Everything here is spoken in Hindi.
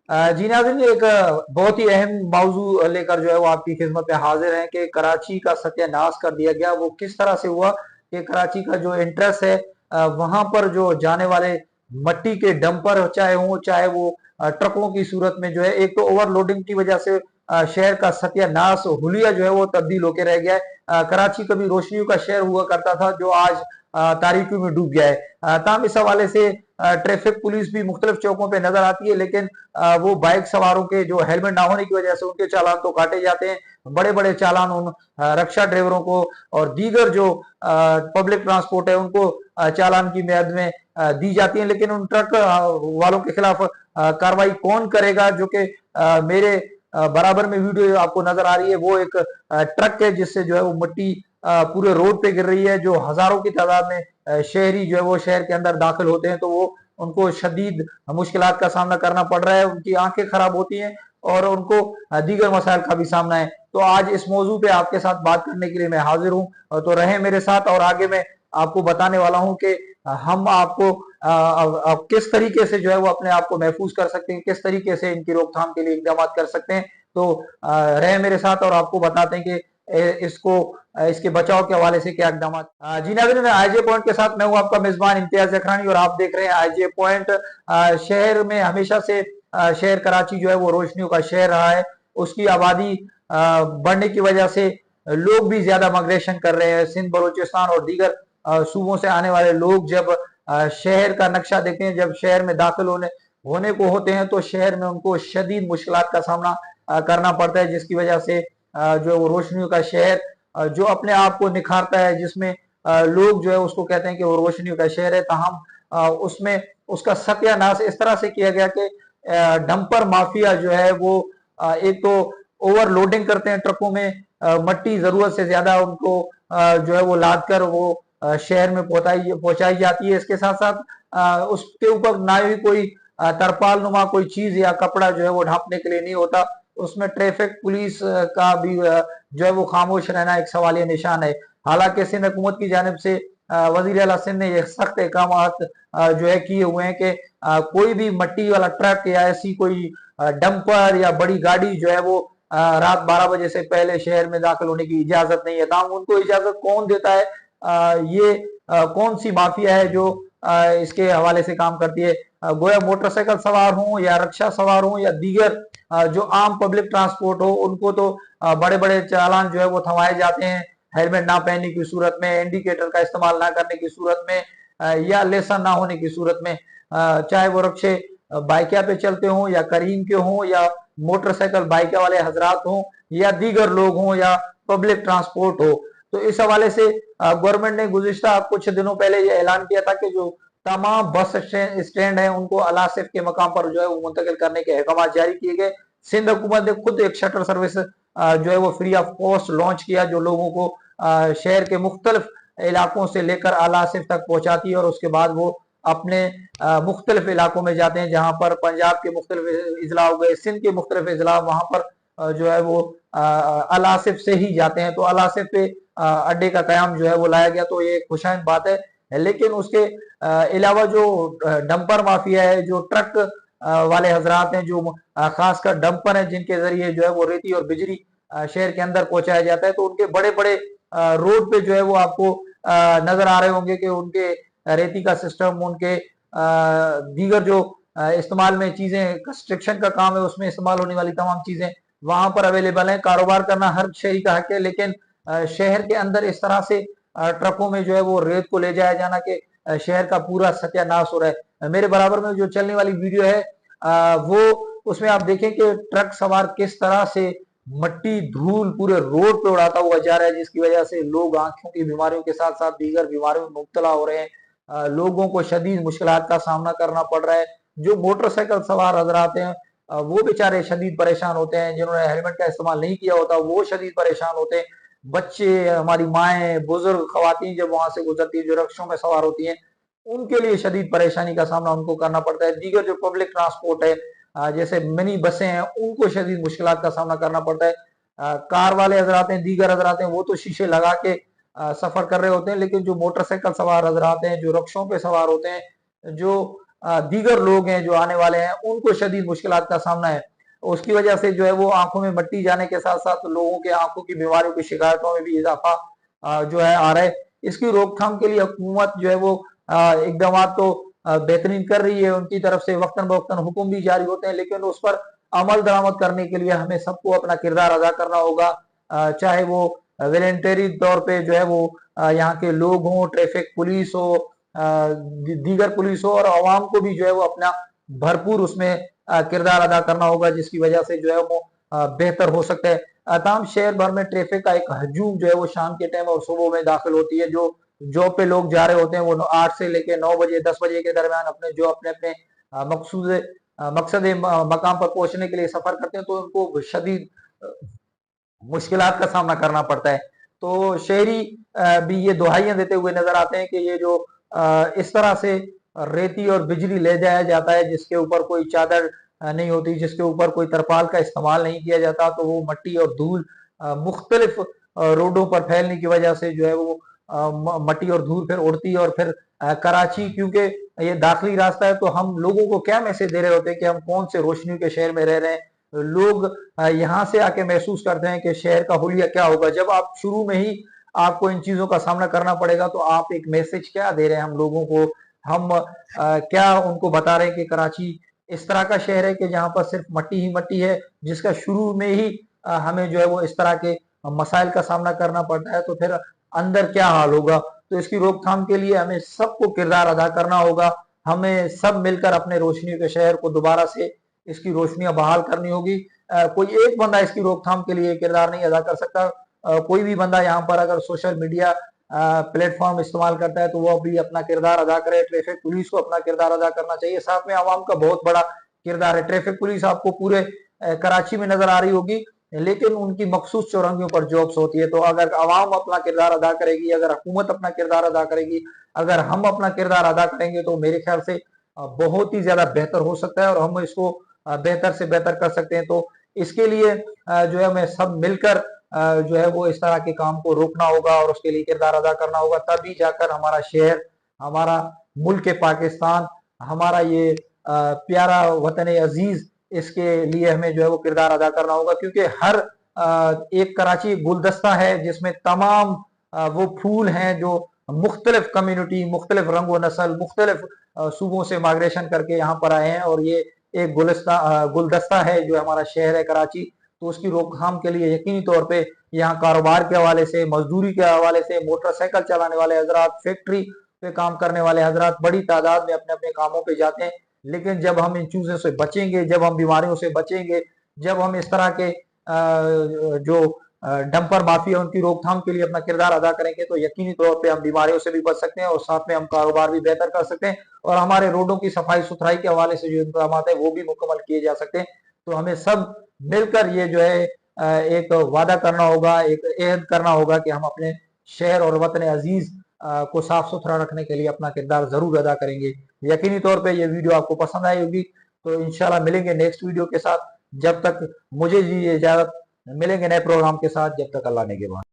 जी नाज़रीन, एक बहुत ही अहम मौजू लेकर जो है वो आपकी खिदमत में हाजिर हैं कि कराची का सत्यानाश कर दिया गया। वो किस तरह से हुआ कि कराची का जो इंटरेस्ट है, वहां पर जो जाने वाले मट्टी के डंपर चाहे वो ट्रकों की सूरत में जो है, एक तो ओवरलोडिंग की वजह से शहर का सत्यानाश हुलिया जो है वो तब्दील होकर रह गया है। कराची कभी रोशनियों का शहर हुआ करता था, जो आज तारीकी में डूब गया है। ताहम इस हवाले से ट्रैफिक पुलिस भी मुख्तलिफ चौकों पर नजर आती है, लेकिन वो बाइक सवारों के जो हेलमेट ना होने की वजह से उनके चालान तो काटे जाते हैं। बड़े बड़े चालान उन रक्षा ड्राइवरों को और दीगर जो पब्लिक ट्रांसपोर्ट है उनको चालान की मियाद में दी जाती है, लेकिन उन ट्रक वालों के खिलाफ कार्रवाई कौन करेगा? जो कि मेरे बराबर में वीडियो आपको नजर आ रही है, वो एक ट्रक है जिससे जो है वो मिट्टी पूरे रोड पे गिर रही है। जो हजारों की तादाद में शहरी जो है वो शहर के अंदर दाखिल होते हैं, तो वो उनको शदीद मुश्किलात का सामना करना पड़ रहा है, उनकी आंखें खराब होती हैं और उनको दीगर मसाइल का भी सामना है। तो आज इस मौजू पे आपके साथ बात करने के लिए मैं हाजिर हूँ, तो रहें मेरे साथ और आगे मैं आपको बताने वाला हूँ कि हम आपको किस तरीके से जो है वो अपने आप को महफूज कर सकते हैं, किस तरीके से इनकी रोकथाम के लिए इकदाम कर सकते हैं। तो रहे मेरे साथ और आपको बताते हैं कि इसको इसके बचाव के हवाले से क्या इकदाम। जी नाज़रीन, आईजे पॉइंट के साथ मैं हूं आपका मेजबान इम्तियाज अखरानी और आप देख रहे हैं आईजे पॉइंट। शहर में हमेशा से शहर कराची जो है वो रोशनियों का शहर रहा है। उसकी आबादी बढ़ने की वजह से लोग भी ज्यादा माइग्रेशन कर रहे हैं। सिंध, बलूचिस्तान और दीगर सूबों से आने वाले लोग जब शहर का नक्शा देखते हैं, जब शहर में दाखिल होने होने को होते हैं, तो शहर में उनको शदीद मुश्किलात का सामना करना पड़ता है, जिसकी वजह से जो है वो रोशनियों का शहर जो अपने आप को निखारता है, जिसमें लोग जो है उसको कहते हैं कि वो रोशनियों का शहर है। ताहम उसमें उसका सत्यानाश इस तरह से किया गया कि डंपर माफिया जो है वो एक तो ओवरलोडिंग करते हैं ट्रकों में, मट्टी जरूरत से ज्यादा उनको जो है वो लाद कर वो शहर में पहुंचाई जाती है। इसके साथ साथ उसके ऊपर ना ही कोई तरपाल नुमा कोई चीज या कपड़ा जो है वो ढांपने के लिए नहीं होता। उसमें ट्रैफिक पुलिस का भी जो है वो खामोश रहना एक सवालिया निशान है। हालांकि सिंध हुकूमत की जानिब से वजीर आला सिंध ने यह सख्त अहकाम जो है किए हुए हैं कि कोई भी मट्टी वाला ट्रक या ऐसी कोई डंपर या बड़ी गाड़ी जो है वो रात 12 बजे से पहले शहर में दाखिल होने की इजाजत नहीं है। ताहम उनको इजाजत कौन देता है? ये कौन सी माफिया है जो इसके हवाले से काम करती है? गोया मोटरसाइकिल सवार हों या रक्षा सवार हों या दीगर जो आम पब्लिक ट्रांसपोर्ट हो, उनको तो बड़े बड़े चालान जो है वो थमाए जाते हैं हेलमेट ना पहनने की सूरत में, इंडिकेटर का इस्तेमाल ना करने की सूरत में, या लेसन ना होने की सूरत में। चाहे वो रक्षे बाइकिया पे चलते हों या करीम के हों या मोटरसाइकिल बाइक वाले हजरात हों या दीगर लोग हों या पब्लिक ट्रांसपोर्ट हो। तो इस हवाले से गवर्नमेंट ने गुज़िश्ता कुछ दिनों पहले ये ऐलान किया था कि जो तमाम बस स्टैंड है उनको अलासिफ के मकाम पर जो है वो मुंतकिल करने के अहकाम जारी किए गए। सिंध हुकूमत ने खुद एक शटल सर्विस जो है वो फ्री ऑफ कॉस्ट लॉन्च किया, जो लोगों को शहर के मुख्तलिफ इलाकों से लेकर अलासिफ तक पहुंचाती है और उसके बाद वो अपने मुख्तलिफ इलाकों में जाते हैं, जहां पर पंजाब के मुख्तलिफ इजला हो गए, सिंध के मुख्तलिफ इजला, वहां पर जो है वो अलासिफ से ही जाते हैं। तो अलासिफ पे अड्डे का कयाम जो है वो लाया गया, तो ये खुशाइन बात है। लेकिन उसके अलावा जो डंपर माफिया है, जो ट्रक वाले हजरात हैं, जो खासकर डंपर हैं जिनके जरिए जो है वो रेती और बिजली शहर के अंदर पहुंचाया जाता है, तो उनके बड़े बड़े रोड पे जो है वो आपको नजर आ रहे होंगे कि उनके रेती का सिस्टम, उनके दीगर जो इस्तेमाल में चीजें, कंस्ट्रक्शन का काम है उसमें इस्तेमाल होने वाली तमाम चीजें वहां पर अवेलेबल है। कारोबार करना हर शहरी का हक है, लेकिन शहर के अंदर इस तरह से ट्रकों में जो है वो रेत को ले जाया जाना कि शहर का पूरा सत्यानाश हो रहा है। मेरे बराबर में जो चलने वाली वीडियो है वो उसमें आप देखें कि ट्रक सवार किस तरह से मट्टी धूल पूरे रोड पे उड़ाता हुआ जा रहा है, जिसकी वजह से लोग आंखों की बीमारियों के साथ साथ दीगर बीमारियों में मुब्तला हो रहे हैं। लोगों को शदीद मुश्किलात का सामना करना पड़ रहा है। जो मोटरसाइकिल सवार हजरात हैं वो बेचारे शदीद परेशान होते हैं, जिन्होंने हेलमेट का इस्तेमाल नहीं किया होता वो शदीद परेशान होते हैं। बच्चे, हमारी माएँ, बुजुर्ग खवातीन जब वहां से गुजरती है, जो रक्षों में सवार होती हैं, उनके लिए शदीद परेशानी का सामना उनको करना पड़ता है। दीगर जो पब्लिक ट्रांसपोर्ट है जैसे मिनी बसें हैं, उनको शदीद मुश्किलात का सामना करना पड़ता है। कार वाले हजरात हैं, दीगर हजरात हैं, वो तो शीशे लगा के सफर कर रहे होते हैं, लेकिन जो मोटरसाइकिल सवार हजरात हैं, जो रक्षों पे सवार होते हैं, जो दीगर लोग हैं जो आने वाले हैं उनको शदीद मुश्किलात का सामना है। उसकी वजह से जो है वो आंखों में मट्टी जाने के साथ साथ लोगों के आंखों की बीमारियों की शिकायतों में भी इजाफा जो है आ रहा है। इसकी रोकथाम के लिए हुकूमत जो है वो इकदाम तो बेहतरीन कर रही है, उनकी तरफ से वक्तन बवक्तन हुक्म भी जारी होते हैं, लेकिन उस पर अमल दरामद करने के लिए हमें सबको अपना किरदार अदा करना होगा। चाहे वो वॉलेंटरी तौर पे जो है वो यहाँ के लोग हों, ट्रैफिक पुलिस हो, दीगर पुलिस हो, और आवाम को भी जो है वो अपना भरपूर उसमें किरदार अदा करना होगा, जिसकी वजह से जो है वो बेहतर हो सकता है। तमाम शहर भर में ट्रैफिक का एक हजूम जो है वो शाम के टाइम और सुबह में दाखिल होती है। जो जॉब पे लोग जा रहे होते हैं वो 8 से लेके 9 बजे 10 बजे के दरमियान अपने जो अपने अपने मकसूद मकसद मकाम पर पहुंचने के लिए सफर करते हैं, तो उनको शदीद मुश्किलात का सामना करना पड़ता है। तो शहरी भी ये दुहाइयां देते हुए नजर आते हैं कि ये जो इस तरह से रेती और बिजली ले जाया जाता है जिसके ऊपर कोई चादर नहीं होती, जिसके ऊपर कोई तरपाल का इस्तेमाल नहीं किया जाता, तो वो मट्टी और धूल मुख्तलिफ रोडों पर फैलने की वजह से जो है वो मट्टी और धूल फिर उड़ती है। और फिर कराची क्योंकि ये दाखिली रास्ता है, तो हम लोगों को क्या मैसेज दे रहे होते हैं कि हम कौन से रोशनी के शहर में रह रहे हैं। लोग यहाँ से आके महसूस करते हैं कि शहर का हुलिया क्या होगा। जब आप शुरू में ही आपको इन चीजों का सामना करना पड़ेगा, तो आप एक मैसेज क्या दे रहे हैं हम लोगों को। हम क्या उनको बता रहे हैं कि कराची इस तरह का शहर है कि जहां पर सिर्फ मट्टी ही मट्टी है, जिसका शुरू में ही हमें जो है वो इस तरह के मसाइल का सामना करना पड़ता है, तो फिर अंदर क्या हाल होगा। तो इसकी रोकथाम के लिए हमें सबको किरदार अदा करना होगा। हमें सब मिलकर अपने रोशनी के शहर को दोबारा से इसकी रोशनियां बहाल करनी होगी। कोई एक बंदा इसकी रोकथाम के लिए किरदार नहीं अदा कर सकता। कोई भी बंदा यहाँ पर अगर सोशल मीडिया प्लेटफॉर्म इस्तेमाल करता है तो वो भी अपना किरदार अदा करे। ट्रैफिक पुलिस को अपना किरदार अदा करना चाहिए, साथ में आवाम का बहुत बड़ा किरदार है। ट्रैफिक पुलिस आपको पूरे कराची में नजर आ रही होगी, लेकिन उनकी मखसूस चौरंगियों पर जॉब्स होती है। तो अगर आवाम अपना किरदार अदा करेगी, अगर हुकूमत अपना किरदार अदा करेगी, अगर हम अपना किरदार अदा करेंगे, तो मेरे ख्याल से बहुत ही ज्यादा बेहतर हो सकता है और हम इसको बेहतर से बेहतर कर सकते हैं। तो इसके लिए जो है हमें सब मिलकर जो है वो इस तरह के काम को रोकना होगा और उसके लिए किरदार अदा करना होगा, तभी जाकर हमारा शहर, हमारा मुल्क पाकिस्तान, हमारा ये प्यारा वतन अजीज, इसके लिए हमें जो है वो किरदार अदा करना होगा। क्योंकि हर एक कराची गुलदस्ता है जिसमें तमाम वो फूल हैं जो मुख्तलिफ कम्युनिटी, मुख्तलिफ रंगो नस्ल, मुख्तलिफ सूबों से माइग्रेशन करके यहाँ पर आए हैं, और ये एक गुलदस्ता है जो हमारा शहर है कराची। तो उसकी रोकथाम के लिए यकीनी तौर पे यहाँ कारोबार के हवाले से, मजदूरी के हवाले से, मोटरसाइकिल चलाने वाले हजरात, फैक्ट्री पे काम करने वाले हजरात बड़ी तादाद में अपने अपने कामों पे जाते हैं। लेकिन जब हम इन चीजों से बचेंगे, जब हम बीमारियों से बचेंगे, जब हम इस तरह के जो डंपर माफिया उनकी रोकथाम के लिए अपना किरदार अदा करेंगे, तो यकीनी तौर पे हम बीमारियों से भी बच सकते हैं और साथ में हम कारोबार भी बेहतर कर सकते हैं और हमारे रोडों की सफाई सुथराई के हवाले से जो इंतजाम है वो भी मुकम्मल किए जा सकते हैं। तो हमें सब मिलकर ये जो है एक वादा करना होगा, एक एहद करना होगा कि हम अपने शहर और वतन अजीज को साफ सुथरा रखने के लिए अपना किरदार जरूर अदा करेंगे। यकीनी तौर पे ये वीडियो आपको पसंद आई होगी। तो इंशाल्लाह मिलेंगे नेक्स्ट वीडियो के साथ। जब तक मुझे जी इजाजत, मिलेंगे नए प्रोग्राम के साथ। जब तक अल्लाह ने के बाद।